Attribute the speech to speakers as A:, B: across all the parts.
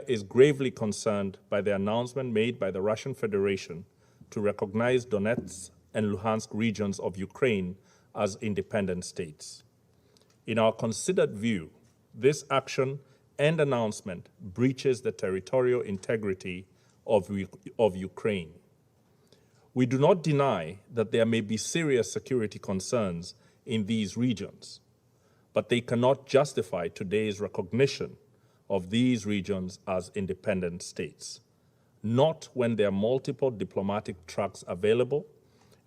A: is gravely concerned by the announcement made by the Russian Federation to recognize Donetsk and Luhansk regions of Ukraine as independent states. In our considered view, this action and announcement breaches the territorial integrity of Ukraine. We do not deny that there may be serious security concerns in these regions, but they cannot justify today's recognition of these regions as independent states, not when there are multiple diplomatic tracks available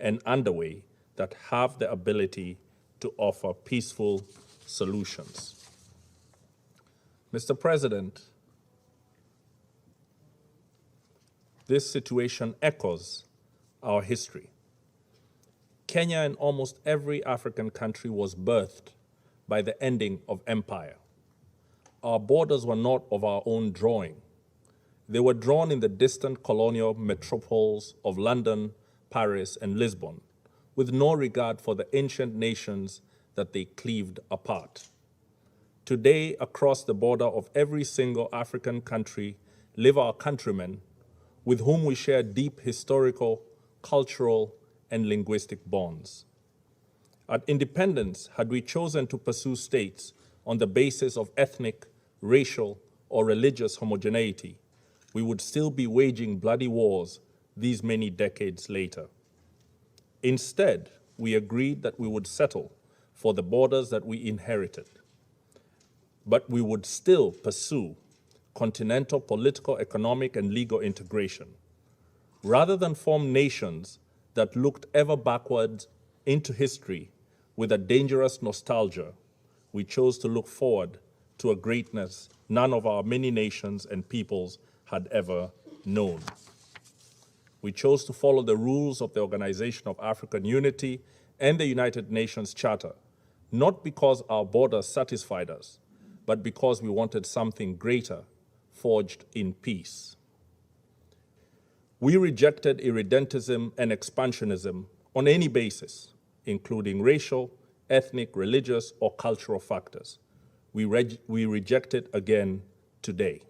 A: and underway that have the ability to offer peaceful solutions. Mr. President, this situation echoes our history. Kenya and almost every African country was birthed by the ending of empire. Our borders were not of our own drawing. They were drawn in the distant colonial metropoles of London, Paris, and Lisbon, with no regard for the ancient nations that they cleaved apart. Today, across the border of every single African country live our countrymen with whom we share deep historical, cultural, and linguistic bonds. At independence, had we chosen to pursue states on the basis of ethnic, racial, or religious homogeneity, we would still be waging bloody wars these many decades later. Instead, we agreed that we would settle for the borders that we inherited, but we would still pursue continental political, economic, and legal integration. Rather than form nations that looked ever backwards into history with a dangerous nostalgia, we chose to look forward to a greatness none of our many nations and peoples had ever known. We chose to follow the rules of the Organization of African Unity and the United Nations Charter, not because our borders satisfied us, but because we wanted something greater, forged in peace. We rejected irredentism and expansionism on any basis, including racial, ethnic, religious, or cultural factors. We reject it again today.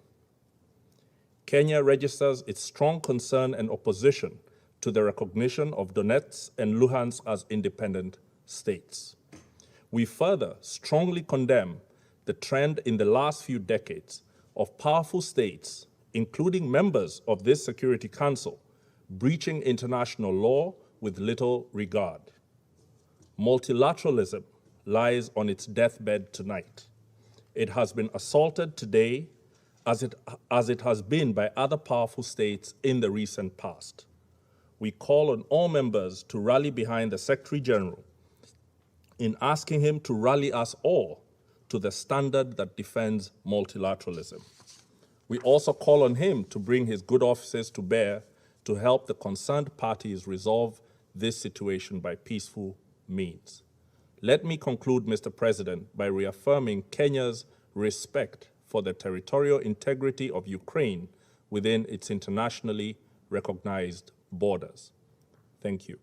A: Kenya registers its strong concern and opposition to the recognition of Donetsk and Luhansk as independent states. We further strongly condemn the trend in the last few decades of powerful states, including members of this Security Council, breaching international law with little regard. Multilateralism lies on its deathbed tonight. It has been assaulted today as it has been by other powerful states in the recent past. We call on all members to rally behind the Secretary General in asking him to rally us all to the standard that defends multilateralism. We also call on him to bring his good offices to bear to help the concerned parties resolve this situation by peaceful means. Let me conclude, Mr. President, by reaffirming Kenya's respect for the territorial integrity of Ukraine within its internationally recognized borders. Thank you.